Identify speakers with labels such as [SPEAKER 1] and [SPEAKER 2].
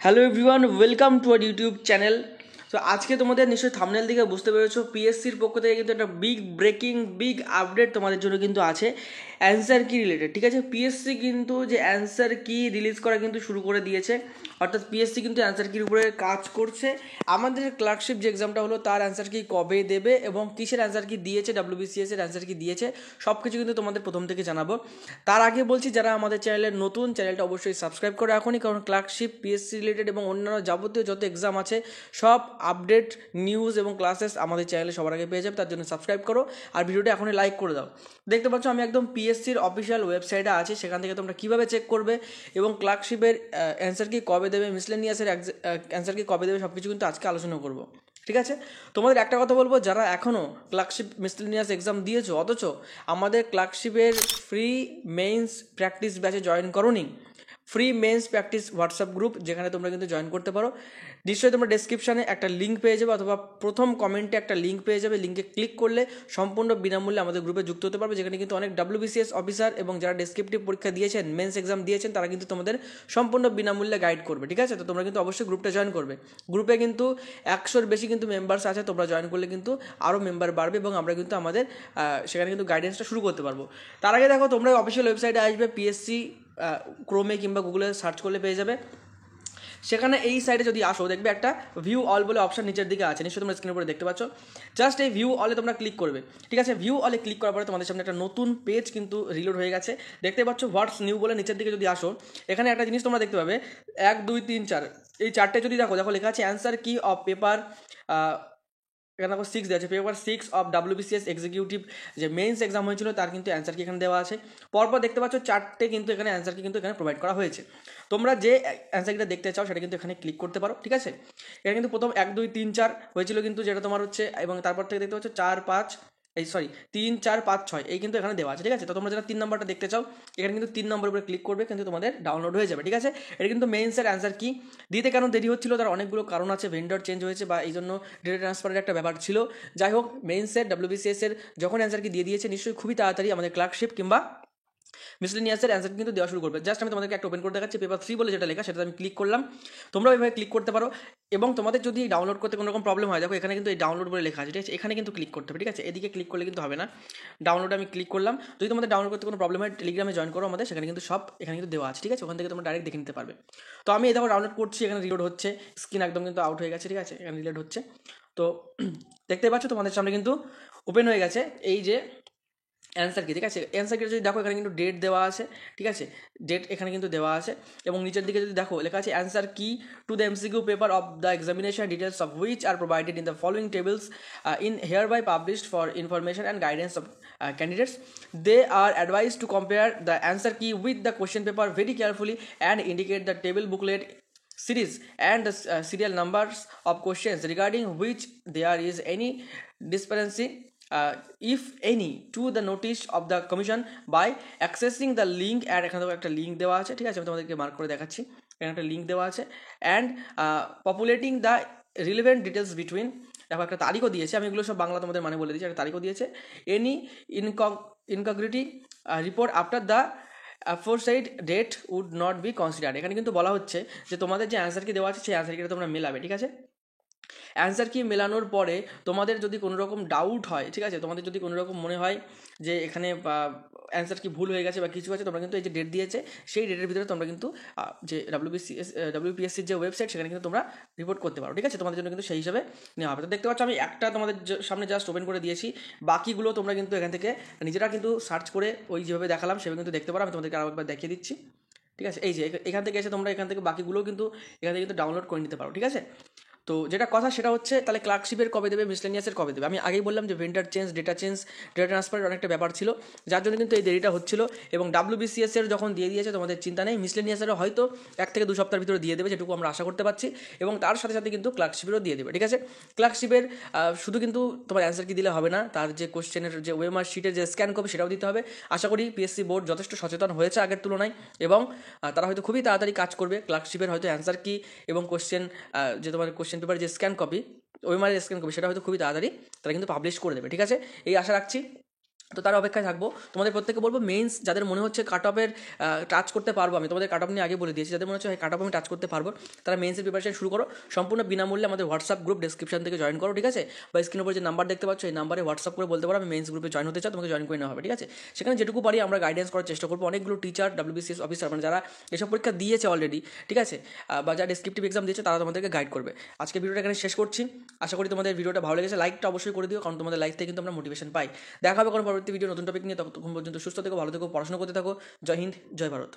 [SPEAKER 1] Hello everyone, welcome to our YouTube channel. তো আজকে তোমাদের নিশ্চয়ই থাম্বনেল দিকে বুঝতে পেরেছো, পিএসসির পক্ষ থেকে কিন্তু একটা বিগ আপডেট তোমাদের জন্য কিন্তু আছে অ্যান্সার কি রিলেটেড। ঠিক আছে, পিএসসি কিন্তু যে অ্যান্সার কি রিলিজ করা কিন্তু শুরু করে দিয়েছে, অর্থাৎ পিএসসি কিন্তু অ্যান্সার কির উপরে কাজ করছে। আমাদের ক্লার্কশিপ যে এক্সামটা হলো তার অ্যান্সার কি কবে দেবে এবং কিসের অ্যান্সার কি দিয়েছে, ডাব্লিউবিসিএস এর অ্যান্সার কি দিয়েছে, সব কিছু কিন্তু তোমাদের প্রথম থেকে জানাবো। তার আগে বলছি, যারা আমাদের চ্যানেলের নতুন, চ্যানেলটা অবশ্যই সাবস্ক্রাইব করে এখনই, কারণ ক্লার্কশিপ, পিএসসি রিলেটেড এবং অন্যান্য যাবতীয় যত এক্সাম আছে সব আপডেট, নিউজ এবং ক্লাসেস আমাদের চ্যানেলে সবার আগে পেয়ে যাবে। তার জন্য সাবস্ক্রাইব করো আর ভিডিওটা এখনই লাইক করে দাও। দেখতে পাচ্ছ আমি একদম পিএসসির অফিসিয়াল ওয়েবসাইটে আছি, সেখান থেকে তোমরা কীভাবে চেক করবে এবং ক্লার্কশিপের অ্যান্সার কি কবে দেবে, মিসলেনিয়াসের অ্যান্সার কি কবে দেবে, সব কিছু কিন্তু আজকে আলোচনা করবো। ঠিক আছে, তোমাদের একটা কথা বলবো, যারা এখনও ক্লার্কশিপ মিসলেনিয়াস এক্সাম দিয়েছো অথচ আমাদের ক্লার্কশিপের ফ্রি মেইনস প্র্যাকটিস ব্যাচে জয়েন করোনি, free mains practice WhatsApp group, যেখানে তোমরা কিন্তু জয়েন করতে পারো। নিশ্চয়ই তোমরা ডেসক্রিপশানে একটা লিঙ্ক পেয়ে যাবে অথবা প্রথম কমেন্টে একটা লিঙ্ক পেয়ে যাবে। লিঙ্কে ক্লিক করলে সম্পূর্ণ বিনামূল্যে আমাদের গ্রুপে যুক্ত হতে পারবে, যেখানে কিন্তু অনেক ডাব্লিউবিসিএস অফিসার এবং যারা ডেসক্রিপটিভ পরীক্ষা দিয়েছেন, মেন্স এক্সাম দিয়েছেন, তারা কিন্তু তোমাদের সম্পূর্ণ বিনামূল্যে গাইড করবে। ঠিক আছে, তো তোমরা কিন্তু অবশ্যই গ্রুপটা জয়েন করবে। গ্রুপে কিন্তু 100-র বেশি কিন্তু মেম্বার্স আছে, তোমরা জয়েন করলে কিন্তু আরও মেম্বার বাড়বে এবং আমরা কিন্তু আমাদের সেখানে কিন্তু গাইডেন্সটা শুরু করতে পারবো। তার আগে দেখো, তোমরা অফিসিয়াল ওয়েবসাইটে আসবে, পিএসসি ক্রোমে কিংবা গুগলে সার্চ করলে পেয়ে যাবে। সেখানে এই সাইডে যদি আসো, দেখবে একটা ভিউ অল বলে অপশন নিচের দিকে আছে, নিশ্চয়ই তোমরা স্ক্রিনের উপরে দেখতে পাচ্ছ। জাস্ট এই ভিউ অলে তোমরা ক্লিক করবে। ঠিক আছে, ভিউ অলে ক্লিক করার পরে তোমাদের সামনে একটা নতুন পেজ কিন্তু রিলোড হয়ে গেছে, দেখতে পাচ্ছ হোয়াটস নিউ বলে। নিচের দিকে যদি আসো, এখানে একটা জিনিস তোমরা দেখতে পাবে 1 2 3 4, এই চারটে যদি দেখো লেখা আছে অ্যান্সার কি অফ পেপার, এখানে দেখো 6 দেওয়া আছে, পেপার 6 অফ ডাব্লিউবিসিএস এক্সিকিউটিভ যে মেইনস এক্সাম হয়েছিল তার কিন্তু অ্যান্সার কি এখানে দেওয়া আছে। পরপর দেখতে পাচ্ছ চারটে কিন্তু এখানে অ্যান্সার কি কিন্তু এখানে প্রোভাইড করা হয়েছে। তোমরা যে অ্যান্সার কিটা দেখতে চাও সেটা কিন্তু এখানে ক্লিক করতে পারো। ঠিক আছে, এখানে কিন্তু প্রথম 1 2 3 4 হয়েছিল কিন্তু, যেটা তোমার হচ্ছে, এবং তারপর থেকে দেখতে পাচ্ছ 4 5 3 4 5 6 এই কিন্তু এখানে দেওয়া আছে। ঠিক আছে, তো তোমরা যারা 3 নম্বরটা দেখতে চাও, এখানে কিন্তু 3 নম্বরের উপরে ক্লিক করবে, কিন্তু তোমাদের ডাউনলোড হয়ে যাবে। ঠিক আছে, এটা কিন্তু মেইনসের অ্যান্সার কি দিতে কেন দেরি হচ্ছিল, তার অনেকগুলো কারণ আছে। ভেন্ডর চেঞ্জ হয়েছে বা এই জন্য ডেটা ট্রান্সফারের একটা ব্যাপার ছিল। যাই হোক, মেইনসের ডাব্লিউবিসিএস এর যখন অ্যান্সার কি দিয়ে দিয়েছে, নিশ্চয়ই খুবই তাড়াতাড়ি আমাদের ক্লার্কশিপ কিংবা মিসলেনিয়াসের অ্যান্সার কিন্তু দেওয়া শুরু করবে। জাস্ট আমি তোমাদেরকে একটা ওপেন করে দেখাচ্ছি, পেপার 3 বলে যেটা লেখা, সেটা আমি ক্লিক করলাম। তোমরা এইভাবে ক্লিক করতে পারো এবং তোমাদের যদি ডাউনলোড করতে কোনো রকম প্রবলেম হয়, দেখো এখানে কিন্তু এই ডাউনলোড বলে লেখা আছে। ঠিক আছে, এখানে কিন্তু ক্লিক করতে হবে। ঠিক আছে, এদিকে ক্লিক করলে কিন্তু হবে না, ডাউনলোডে আমি ক্লিক করলাম। যদি তোমাদের ডাউনলোড করতে কোনো প্রবলেম হয়, টেলিগ্রামে জয়েন করো আমাদের, সেখানে কিন্তু সব এখানে কিন্তু দেওয়া আছে। ঠিক আছে, ওখান থেকে তোমরা ডাইরেক্ট দেখে নিতে পারবে। তো আমি এই দেখো ডাউনলোড করছি, এখানে রিলোড হচ্ছে, স্ক্রিন একদম কিন্তু আউট হয়ে গেছে। ঠিক আছে, এখানে রিলোড হচ্ছে, তো দেখতে পাচ্ছ তোমাদের সামনে কিন্তু ওপেন হয়ে গেছে এই যে অ্যান্সার কি। ঠিক আছে, অ্যান্সার কি যদি দেখো, এখানে কিন্তু ডেট দেওয়া আছে। ঠিক আছে, ডেট এখানে কিন্তু দেওয়া আছে এবং নিচের দিকে যদি দেখো লেখা আছে answer key to the MCQ paper of the examination, details of which are provided in the following tables in here by published for information and guidance of candidates. They are advised to compare the answer key with the question paper very carefully and indicate the table booklet series and the serial numbers of questions regarding which there is any discrepancy, if any, to the notice of the commission by accessing the link। আর এখানে একটা link দেওয়া আছে। ঠিক আছে, আমি তোমাদেরকে mark করে দেখাচ্ছি, এখানে একটা লিঙ্ক দেওয়া আছে। And populating the relevant details between, দেখো একটা তারিখও দিয়েছে, আমি এগুলো সব বাংলা তোমাদের মানে বলে দিচ্ছি, একটা তারিখও দিয়েছে। Any integrity report after the aforesaid date would not be considered. এখানে কিন্তু বলা হচ্ছে যে তোমাদের যে অ্যান্সার কি দেওয়া আছে সেই অ্যান্সার কিটা তোমরা মেলাবে। ঠিক আছে, অ্যান্সার কি মেলানোর পরে তোমাদের যদি কোনো রকম ডাউট হয়, ঠিক আছে, তোমাদের যদি কোনো রকম মনে হয় যে এখানে অ্যান্সার কি ভুল হয়ে গেছে বা কিছু আছে, তোমরা কিন্তু এই যে ডেট দিয়েছে সেই ডেটের ভিতরে তোমরা কিন্তু যে ডাব্লিউপিএসসির যে ওয়েবসাইট, সেখানে কিন্তু তোমরা রিপোর্ট করতে পারো। ঠিক আছে, তোমাদের জন্য কিন্তু সেই হিসাবে নেওয়া হবে। তো দেখতে পাচ্ছ আমি একটা তোমাদের সামনে জাস্ট ওপেন করে দিয়েছি, বাকিগুলো তোমরা কিন্তু এখান থেকে নিজেরা কিন্তু সার্চ করে ওই যেভাবে দেখালাম সেভাবে কিন্তু দেখতে পারো। আমি তোমাদেরকে আরও একবার দেখিয়ে দিচ্ছি। ঠিক আছে, এই যে এখান থেকে এসে তোমরা এখান থেকে বাকিগুলোও কিন্তু এখান থেকে কিন্তু ডাউনলোড করে নিতে পারো। ঠিক আছে, তো যেটা কথা সেটা হচ্ছে, তাহলে ক্লার্কশিপের কবে দেবে, মিসলেনিয়াসের কবে দেবে। আমি আগেই বললাম যে ভেন্ডার চেঞ্জ, ডেটা ট্রান্সফারের অনেকটা ব্যাপার ছিল, যার জন্য কিন্তু এই দেরিটা হচ্ছিল। এবং ডাব্লিউবিসিএসের যখন দিয়ে দিয়েছে তোমাদের চিন্তা নেই, মিসলেনিয়াসেরও হয়তো 1 থেকে 2 সপ্তাহের ভিতরে দিয়ে দেবে, যেটুকু আমরা আশা করতে পারছি। এবং তার সাথে সাথে কিন্তু ক্লার্কশিপেরও দিয়ে দেবে। ঠিক আছে, ক্লার্কশিপের শুধু কিন্তু তোমার অ্যান্সার কি দিলে হবে না, তার যে কোশ্চেনের যে ওএমআর শিটের যে স্ক্যান কপি সেটাও দিতে হবে। আশা করি পিএসসি বোর্ড যথেষ্ট সচেতন হয়েছে আগের তুলনায় এবং তারা হয়তো খুবই তাড়াতাড়ি কাজ করবে। ক্লার্কশিপের হয়তো অ্যান্সার কি এবং কোশ্চেন যে তোমার কোশ্চেন পেপার যে scan copy, OMR scan copy, সেটা হয়তো খুবই তাড়াতাড়ি তারা কিন্তু পাবলিশ করে দেবে। ঠিক আছে, এই আশা রাখছি। তো তার অপেক্ষায় থাকবো। তোমাদের প্রত্যেককে বলবো মেন্স যাদের মনে হচ্ছে কাট অফের টাচ করতে পারবো, আমি তোমাদের কাট অফ নিয়ে আগে বলে দিয়েছি, যাদের মনে হচ্ছে কাট অফ আমি টাচ করতে পারবো তারা মেন্সের প্রিপারেশন শুরু করো। সম্পূর্ণ বিনামূল্যে আমাদের হোয়াটসঅ্যাপ গ্রুপ ডেসক্রিপশন থেকে জয়েন করো, ঠিক আছে? বা স্ক্রিনের উপর যে নাম্বার দেখতে পাচ্ছ এই নাম্বারে হোয়াটসঅ্যাপ করে বলতে পারো আমি মেন্স গ্রুপে জয়েন হতে চাই, তোমাকে জয়েন করে নেওয়া হবে, ঠিক আছে? সেখানে যেটুকু পারি আমরা গাইডেন্স করার চেষ্টা করবো। অনেকগুলো টিচার WBCS অফিসার মানে যারা এসব পরীক্ষা দিয়েছে অলরেডি, ঠিক আছে, বা যারা ডেসক্রিপটিভ এক্সাম দিয়েছে তারা তোমাদেরকে গাইড করবে। আজকে ভিডিওটা এখানে শেষ করছি। আশা করি তোমাদের ভিডিওটা ভালো লেগেছে। লাইকটা অবশ্যই করে দিও, কারণ তোমাদের লাইক থেকে কিন্তু আমরা মোটিভেশন পাই। দেখা হবে কোনো পরবর্তী ভিডিও নতুন টপিক নিয়ে। ততক্ষণ পর্যন্ত সুস্থ থেকো, ভালো থেকো, পড়াশোনা করতে থাকো। জয় হিন্দ, জয় ভারত।